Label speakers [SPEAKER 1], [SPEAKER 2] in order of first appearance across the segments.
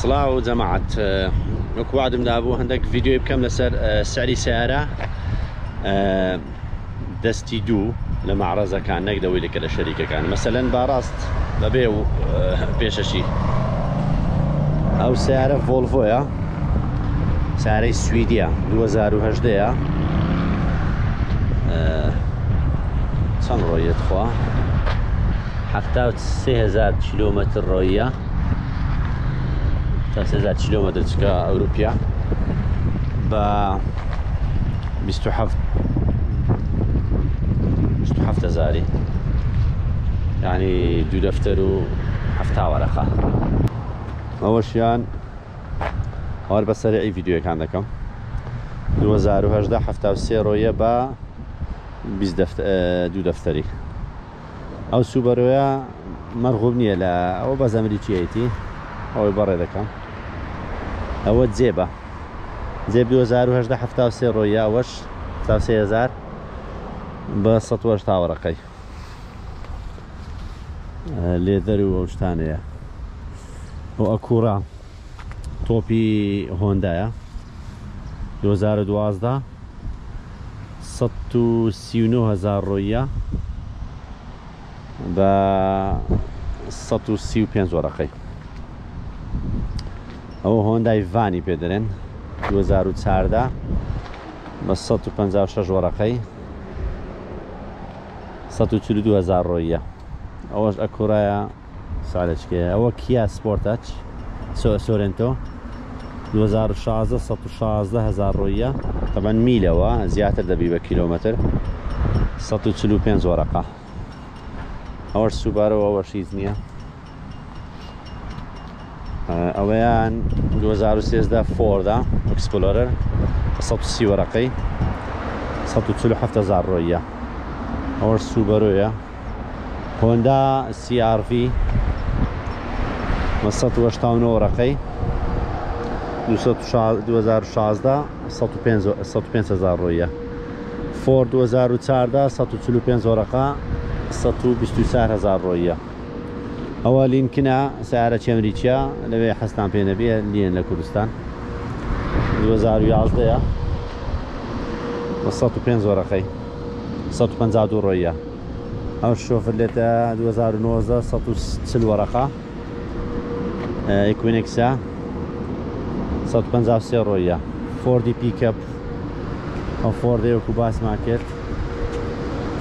[SPEAKER 1] سڵاو جەماعەت وەکو وعدم دابوو هەندێک ڤیدیۆی بکەم لەسەر سعری سیارە دەستی دوو لە معرەزەکان نەک لەوەی لەکە لە شەریکەکان مەسەلەن باڕاست بەبێ و پێشەشی ئەو سیارە ڤۆڵڤۆیە سیارەی سویدیە 2018ەیە چەند ڕۆیەت خوا 73,000 کیلۆمەتر ڕۆیە تا 3,000 کیلۆمەتر چکە ئەوروپیا بە 27,000 یعنی دوو دەفتەر و هەفتا وەرەقە ئەوەشیان هەوار بە سەرعی ڤیدیۆیەکان دەکەم 2018 73 ڕۆیە بە 2 دەفتەری ئەو سوبەرۆیە مەرغوب نییە لە ئەوە بە ئەمریکیەتی ئەوەی بەڕێ دەکەم ئەوە جێبە جێب 2018 73 ڕۆیە ئەوەش 73,000 بە 180 وەرەقەی لێدەر و ئەو شتانەیە ئەو ئەکوڕا تۆپی هۆندایە 2012 139,000 ڕۆیە بە 135 وەرەقەی ئەوە هۆندای ڤانی پێدەرێن 2014 بە 156 وەرەقەی 142,000 ڕۆیە ئەوەش ئەکوڕایە ساڵچکەیە ئەوە کیا سپۆرتاچ سۆرنتۆ 2016 116,000 ڕۆیە تەبەن میلەوە زیاتر دەبی بە کیلۆمەتر 145 وەرەقە ئەوەش سوبارەوە ئەوەش هیچ نییە ئەوەیان 2013 فۆردا ئەکسپلۆرەر 130 وەرەقەی 147,000 ڕۆیە ئەوەش سوبەرۆیە هۆندا CR-V 189 وەرەقەی 2016 105,000 ڕۆیە فۆر 2014 145 وەرەقە 124,000 ڕۆیە ئەوە لینکنە سیارەی ئەمریکیە لەوێ حەستان پێ نەبێ لێن لە کوردستان 2011 بە 105 وەرەقەی 152 ڕۆیە ئەو شۆفر لێتە 2019 140 وەرەقە ئیکوینکسە 153 ڕۆیە فۆردی پیکەپ ئەو فۆردی وەکو باسمان کرد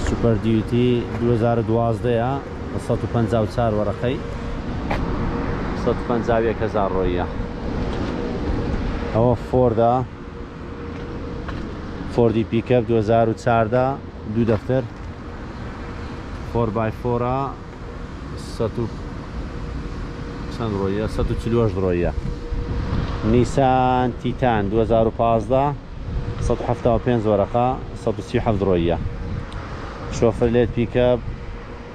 [SPEAKER 1] سوپەر دیوتی 2012ەیە 154 وەرەقەی 151,000 ڕۆیە ئەوە فۆردی پیکەپ 2014 دوو دەفتەر 4x4 چەند ڕۆیە 148 ڕۆیە نیسان تیتان 2015 175 وەرەقە 137 ڕۆیە شۆفر لێت پیکەپ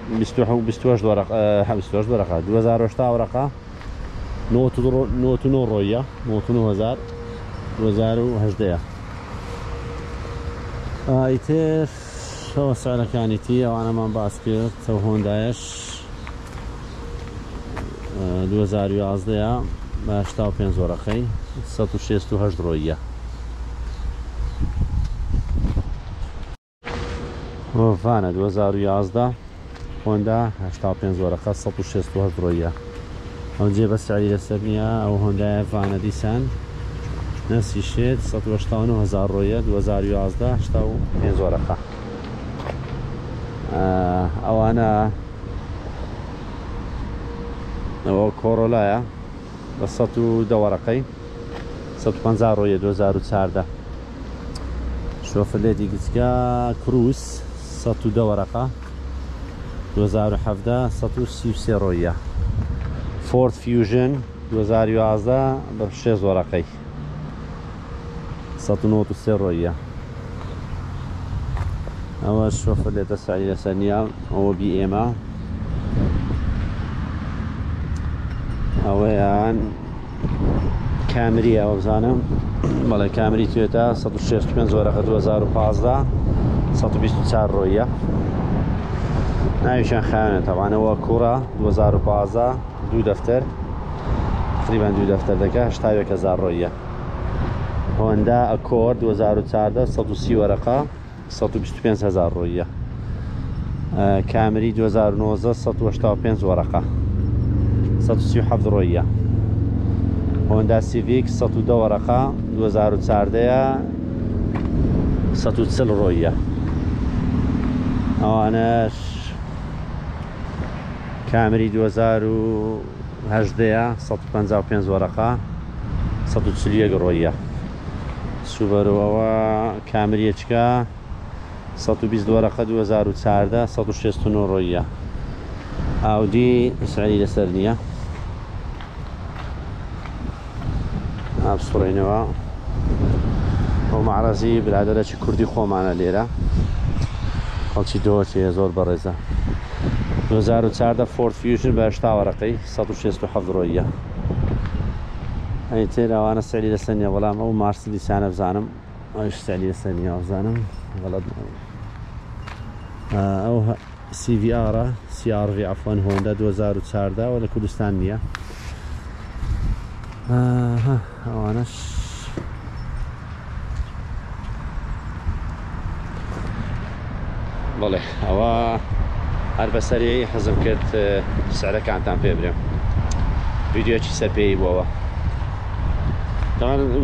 [SPEAKER 1] 28 وەرەقە 2008 وەرەقە 99 ڕۆیە 99,000 2018 ئیتر شەوە سعرەکانیتی ئەوانەمان باس کرد چەو هۆندایش 2011 بە 85 وەرەقەی 168 ڕۆیە ڤانە 2011 هۆندا 85 وەرەقە 168 ڕۆیە ئەو جێبە سعری لەسەر نییە ئەو هۆندایە ڤانە دیسان نەسی شێت 189,000 ڕۆیە 2011 85 وەرەقە ئەوانە ئەوە کۆڕۆلایە بە 110 وەرەقەی 150 ڕۆیە 2014 شۆفرلێتی گچکە کروس 110 وەرەقە 2017 133 ڕۆیە فۆرد فیوژن 2011 بە 6 وەرەقەی 193 ڕۆیە ئەوە شۆفرلێتە سعری لەسەر نییە ئەوە BM-ە ئەوەیان کامریە ئەوە بزانم بەڵێ کامری توێتە 165 وەرەقە 2015 124 ڕۆیە ناویشان خیانە تەوانەوە کوڕە 2015 دوو دەفتەر تقريبا 2 دفتر دەکە 8,000 ڕۆیە. هۆندا ئەکۆرد 2014 130 وەرەقە 125,000 ڕۆیە. کامری 2019 185 وەرەقە 137 ڕۆیە. هۆندا سیڤیک 110 وەرەقە 2014 140 ڕۆیە. ئەوانەش کامری 2018 155 وەرەقە 141 ڕۆیە. سوبەرەوە کامریەچکە 120 وەرەقە 2014 169 ڕۆیە. ئاودی ئیسرائیلی لەسەر نییە. ئابسوڕێنەوە ئەو معرەزی برادەرەکی کوردی خۆمانە لێرە خەڵکی دۆچێ زۆر بەڕێزە. 2014 فۆرد فیوژن بە 80 وەرەقەی 167 ڕۆیە. ئەی تێر ئەوانە سعلی لەسەر نییە بەڵام ئەو مارسیدیسانە بزانم ئەوش سعلی لەسەر نییە بزانم غەڵەت ئەو CVR CRV عەفوان هۆندا 2014 وە لە کوردستان نییە. ئەوانەش بەڵێ ئەوە هەر بەسەری حەزم کرد سعرەکانتان پێ برێم. ڤیدیۆکی سەرپێی بووەوە.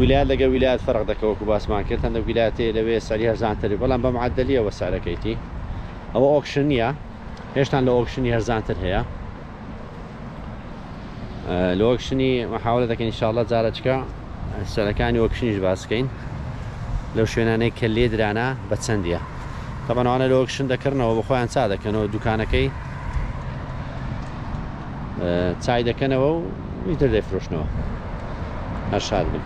[SPEAKER 1] ویلایەت لەگە ویلایەت فەرق دەکەوە وەکو باسمان کرد. هەندێک ویلایەتێ لەوێ سەری هەرزانتری بەڵام بە معدەلیەوە سعرەکەیتی. ئەوە ئۆکشن نییە، هێشتان لە ئۆکشنی هەرزانتر هەیە. لە ئۆکشنی مەحاولە دەکەین ئینشاڵڵا جارەچکە سەرەکانی ئۆکشنیش باسکەین لەو شوێنانەی کە لێ درانە بە چەندیە. طبعاً ئەوانە لە ئۆکشن دەکردنەوە بە خۆیان چا دەکەنەوە دوکانەکەی چای دەکەنەوە و ئیتر دەیفرۆشنەوە. هەر شاد بن.